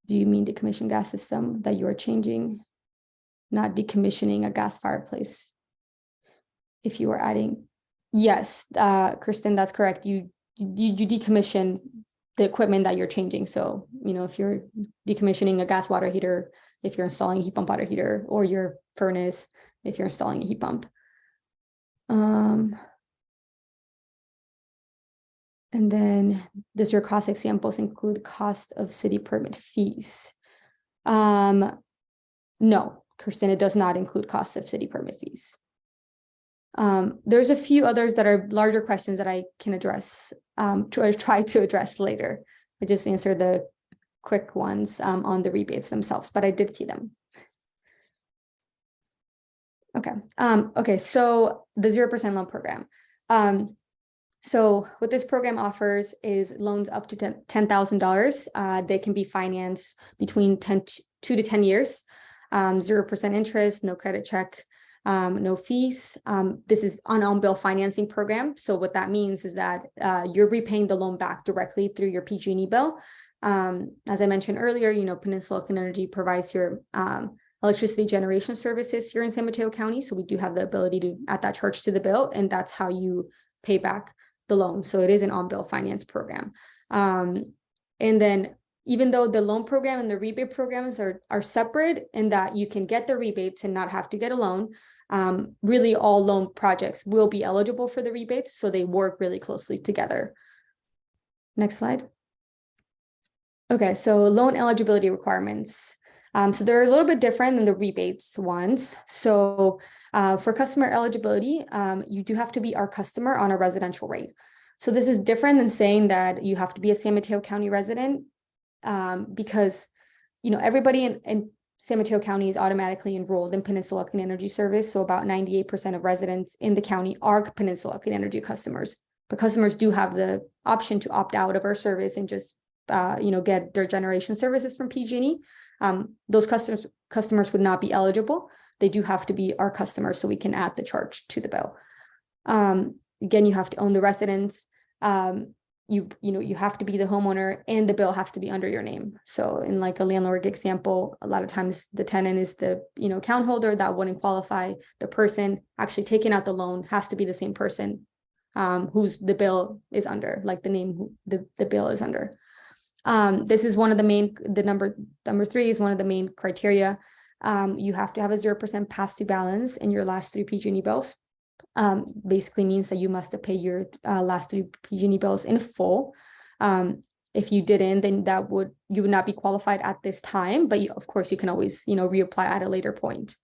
Do you mean decommission gas system that you are changing, not decommissioning a gas fireplace? If you are adding, yes, Kristen, that's correct. You decommission the equipment that you're changing. So, if you're decommissioning a gas water heater, if you're installing a heat pump water heater, or your furnace, if you're installing a heat pump. And then, does your cost examples include cost of city permit fees? No, It does not include costs of city permit fees. There's a few others that are larger questions that I can address, try to address later. I just answer the quick ones on the rebates themselves, but I did see them. Okay. Okay. So the 0% loan program. So what this program offers is loans up to $10,000. They can be financed between 2 to 10 years, 0% interest, no credit check, no fees. This is an on-bill financing program. So what that means is that you're repaying the loan back directly through your PG&E bill. As I mentioned earlier, Peninsula Clean Energy provides your electricity generation services here in San Mateo County. So we do have the ability to add that charge to the bill, and that's how you pay back the loan. So it is an on-bill finance program. And then even though the loan program and the rebate programs are separate in that you can get the rebates and not have to get a loan, really all loan projects will be eligible for the rebates. So they work really closely together. Next slide. Okay, so loan eligibility requirements. So they're a little bit different than the rebates ones. So for customer eligibility, you do have to be our customer on a residential rate. So this is different than saying that you have to be a San Mateo County resident, because everybody in San Mateo County is automatically enrolled in Peninsula Clean Energy Service. So about 98% of residents in the county are Peninsula Clean Energy customers. But customers do have the option to opt out of our service and just get their generation services from PG&E. Those customers would not be eligible. They do have to be our customers so we can add the charge to the bill. Again, you have to own the residence. You have to be the homeowner, and the bill has to be under your name. So in like a landlord example, a lot of times the tenant is the account holder. That wouldn't qualify. The person actually taking out the loan has to be the same person whose the bill is under, like the name the bill is under. This is one of the main, number 3 is one of the main criteria. You have to have a 0% past due balance in your last 3 PG&E bills. Basically means that you must have paid your last 3 PG&E bills in full. If you didn't, then you would not be qualified at this time, but of course you can always, reapply at a later point.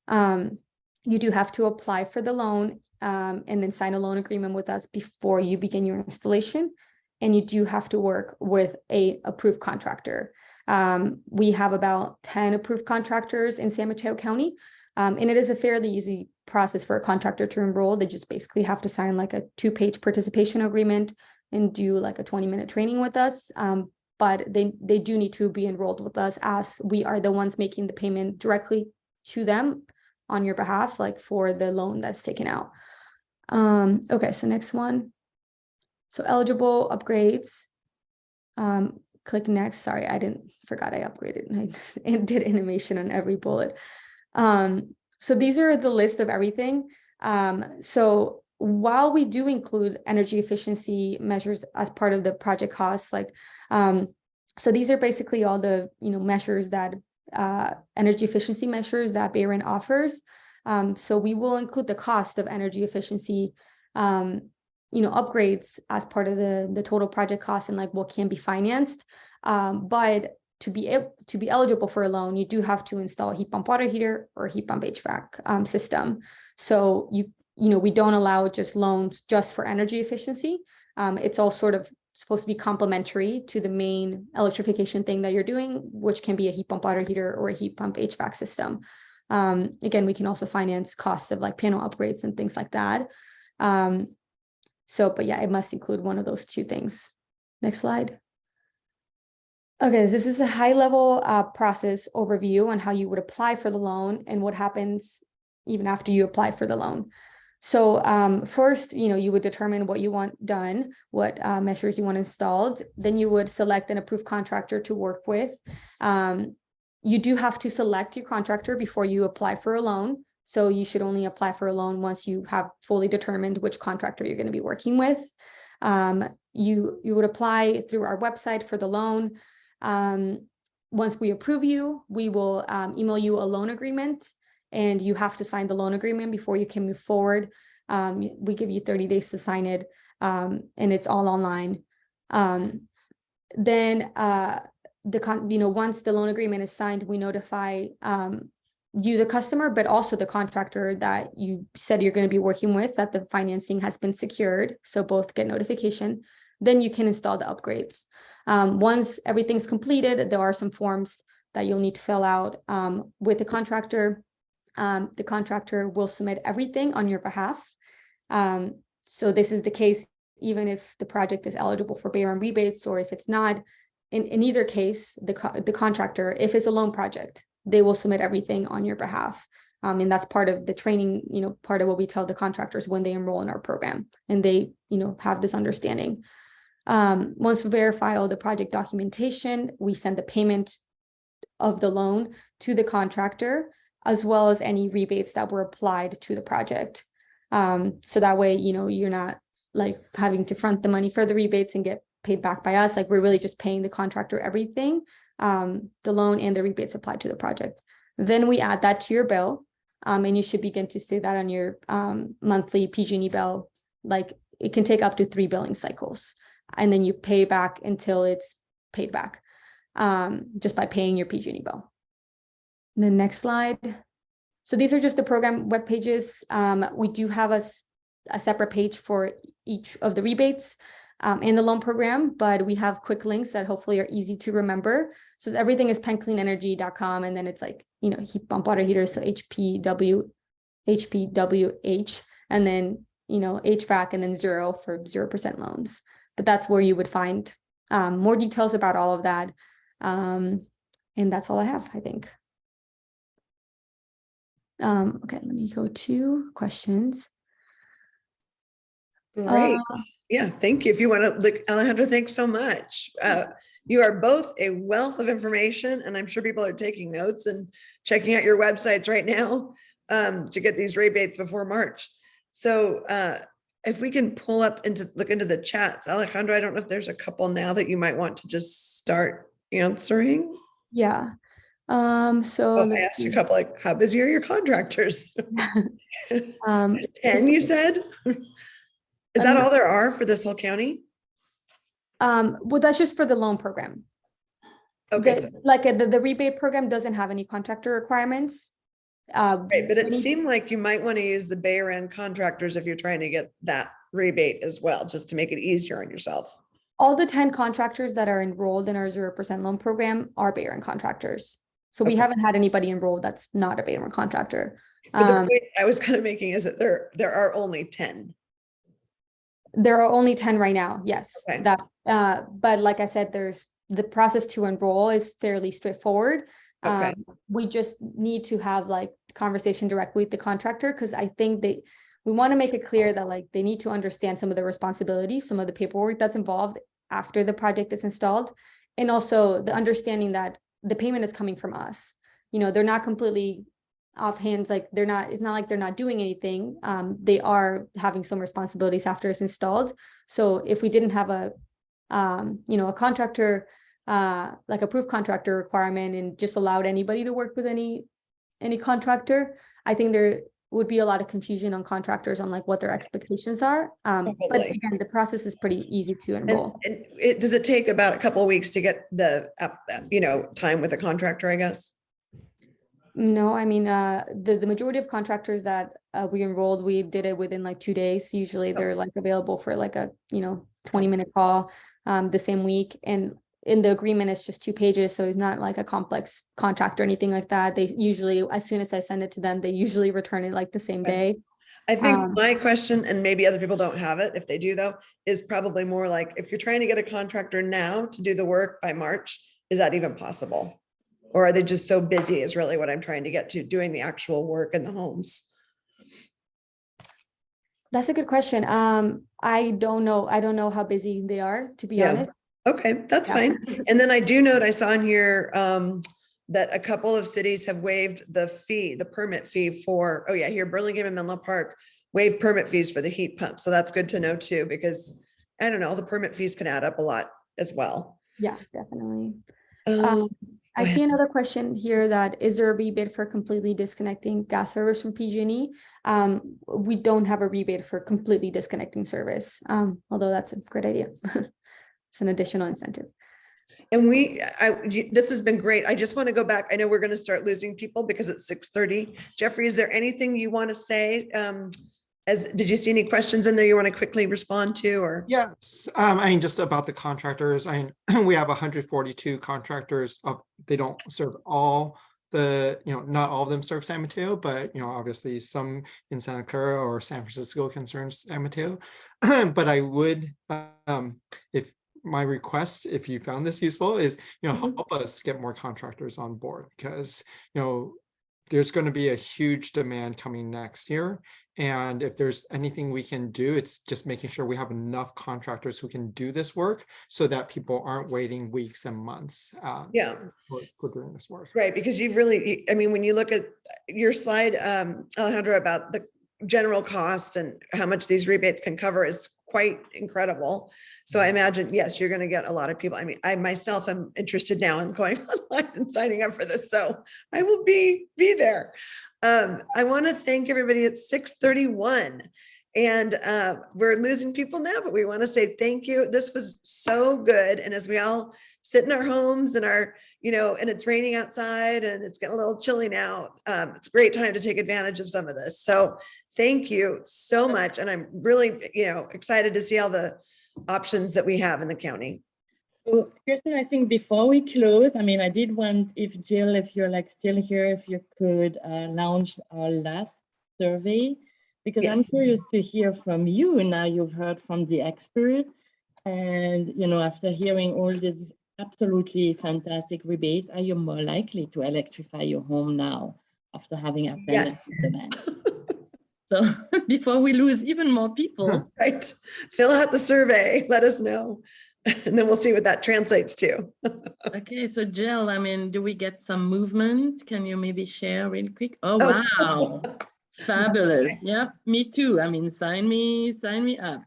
You do have to apply for the loan, and then sign a loan agreement with us before you begin your installation. And you do have to work with a approved contractor. We have about 10 approved contractors in San Mateo County. And it is a fairly easy process for a contractor to enroll. They just basically have to sign like a 2-page participation agreement and do like a 20-minute training with us. But they do need to be enrolled with us, as we are the ones making the payment directly to them on your behalf, like for the loan that's taken out. Okay, so next one. So eligible upgrades. Click next. Sorry, forgot I upgraded and did animation on every bullet. So these are the list of everything. So while we do include energy efficiency measures as part of the project costs, so these are basically all the measures that energy efficiency measures that BayREN offers. So we will include the cost of energy efficiency upgrades as part of the total project cost and what can be financed. But to be eligible for a loan, you do have to install a heat pump water heater or heat pump HVAC system. So we don't allow just loans just for energy efficiency. It's all sort of supposed to be complementary to the main electrification thing that you're doing, which can be a heat pump water heater or a heat pump HVAC system. Again, we can also finance costs of panel upgrades and things like that. But yeah, it must include one of those 2 things. Next slide. Okay, this is a high-level process overview on how you would apply for the loan and what happens even after you apply for the loan. So first, you would determine what you want done, what measures you want installed. Then you would select an approved contractor to work with. You do have to select your contractor before you apply for a loan. So you should only apply for a loan once you have fully determined which contractor you're going to be working with. You would apply through our website for the loan. Once we approve you, we will email you a loan agreement, and you have to sign the loan agreement before you can move forward. We give you 30 days to sign it, and it's all online. Then once the loan agreement is signed, we notify you, the customer, but also the contractor that you said you're going to be working with, that the financing has been secured. So both get notification. Then you can install the upgrades. Once everything's completed, there are some forms that you'll need to fill out with the contractor. The contractor will submit everything on your behalf. So this is the case, even if the project is eligible for Bayron rebates, or if it's not. In either case, the contractor, if it's a loan project, they will submit everything on your behalf. And that's part of the training, part of what we tell the contractors when they enroll in our program, and they, have this understanding. Once we verify all the project documentation, we send the payment of the loan to the contractor, as well as any rebates that were applied to the project. So that way, you're not like having to front the money for the rebates and get paid back by us. Like, we're really just paying the contractor everything, the loan and the rebates applied to the project. Then we add that to your bill, and you should begin to see that on your monthly PG&E bill. Like, it can take up to 3 billing cycles, and then you pay back until it's paid back, just by paying your PG&E bill. The next slide. So these are just the program web pages. We do have a separate page for each of the rebates in the loan program, but we have quick links that hopefully are easy to remember. So everything is pencleanenergy.com, and then it's like, heat pump water heaters, so HPWH, and then, HVAC, and then 0 for 0% loans. But that's where you would find more details about all of that. And that's all I have, I think. Okay, let me go to questions. Great. Yeah, thank you. If you want to look, Alejandra, thanks so much. You are both a wealth of information, and I'm sure people are taking notes and checking out your websites right now to get these rebates before March. So if we can pull up look into the chats, Alejandra, I don't know if there's a couple now that you might want to just start answering. Yeah. So I asked you a couple, like, how busy are your contractors? 10, you said? Is that all there are for this whole county? Well, that's just for the loan program. Okay. The rebate program doesn't have any contractor requirements. Right, but it seemed like you might want to use the Bayron contractors if you're trying to get that rebate as well, just to make it easier on yourself. All the 10 contractors that are enrolled in our 0% loan program are Bayron contractors. So we haven't had anybody enrolled that's not a Bayron contractor. But the point I was kind of making is that there are only 10. There are only 10 right now. Yes. Okay. But like I said, there's the process to enroll is fairly straightforward. Okay. We just need to have like conversation directly with the contractor, because I think we want to make it clear that like they need to understand some of the responsibilities, some of the paperwork that's involved after the project is installed, and also the understanding that the payment is coming from us. They're not completely off hands, like it's not like they're not doing anything. They are having some responsibilities after it's installed. So if we didn't have a contractor, like approved contractor requirement, and just allowed anybody to work with any contractor, I think there would be a lot of confusion on contractors on like what their expectations are. But again, the process is pretty easy to enroll. And does it take about a couple of weeks to get the time with the contractor, I guess? No, I mean, the majority of contractors that we enrolled, we did it within like 2 days. Usually they're like available for like a 20-minute call the same week. And in the agreement, it's just 2 pages. So it's not like a complex contract or anything like that. They usually, as soon as I send it to them, they usually return it like the same day. I think my question, and maybe other people don't have it, if they do though, is probably more like, if you're trying to get a contractor now to do the work by March, is that even possible? Or are they just so busy is really what I'm trying to get to, doing the actual work in the homes? That's a good question. I don't know. I don't know how busy they are, to be honest. Okay, that's fine. And then I do note, I saw in here that a couple of cities have waived the permit fee for, here, Burlingame and Menlo Park waived permit fees for the heat pump. So that's good to know too, because I don't know, the permit fees can add up a lot as well. Yeah, definitely. I see another question here that, is there a rebate for completely disconnecting gas service from PG&E? We don't have a rebate for completely disconnecting service, although that's a great idea. It's an additional incentive. And this has been great. I just want to go back. I know we're going to start losing people because it's 6:30. Jeffrey, is there anything you want to say? Did you see any questions in there you want to quickly respond to, or? Yes, I mean, just about the contractors, we have 142 contractors. They don't serve all not all of them serve San Mateo, but, obviously some in Santa Clara or San Francisco can serve San Mateo. But I would, if my request, if you found this useful, is, help us get more contractors on board, because, there's going to be a huge demand coming next year. And if there's anything we can do, it's just making sure we have enough contractors who can do this work so that people aren't waiting weeks and months for doing this work. Right, because you've really, I mean, when you look at your slide, Alejandra, about the general cost and how much these rebates can cover is quite incredible. So I imagine, yes, you're going to get a lot of people. I mean, I myself am interested now in going online and signing up for this. So I will be there. I want to thank everybody. It's 6:31 and we're losing people now, but we want to say thank you. This was so good. And as we all sit in our homes and and it's raining outside and it's getting a little chilly now, it's a great time to take advantage of some of this. So thank you so much. And I'm really, excited to see all the options that we have in the county. So Kirsten, I think before we close, I mean, I did want, if Jill, if you're still here, if you could launch our last survey, because I'm curious to hear from you. Now you've heard from the expert, and after hearing all these absolutely fantastic rebates, are you more likely to electrify your home now after having attended this event? So before we lose even more people. Right. Fill out the survey. Let us know. And then we'll see what that translates to. Okay, so Jill, I mean, do we get some movement? Can you maybe share really quick? Oh, wow. Fabulous. Yep, me too. I mean, sign me up.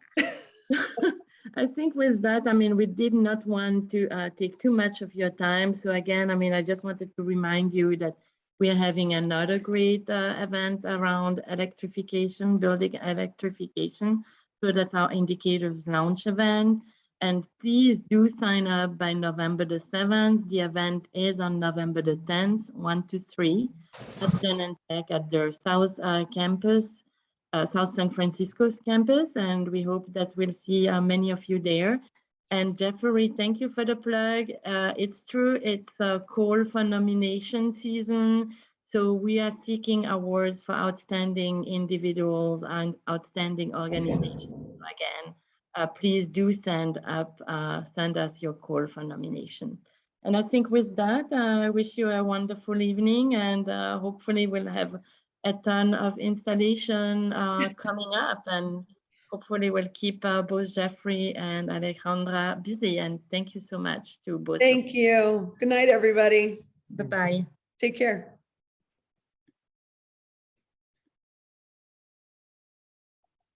I think with that, I mean, we did not want to take too much of your time. So again, I mean, I just wanted to remind you that we are having another great event around electrification, building electrification. So that's our Indicators launch event. And please do sign up by November the 7th. The event is on November the 10th, 1 to 3 at Genentech at their South campus, South San Francisco's campus. And we hope that we'll see many of you there. And Jeffrey, thank you for the plug. It's true, it's a call for nomination season. So we are seeking awards for outstanding individuals and outstanding organizations. Again, please do send us your call for nomination. And I think with that, I wish you a wonderful evening, and hopefully we'll have a ton of installation coming up, and hopefully we'll keep both Jeffrey and Alejandra busy. And thank you so much to both. Thank you. Good night, everybody. Bye-bye. Take care.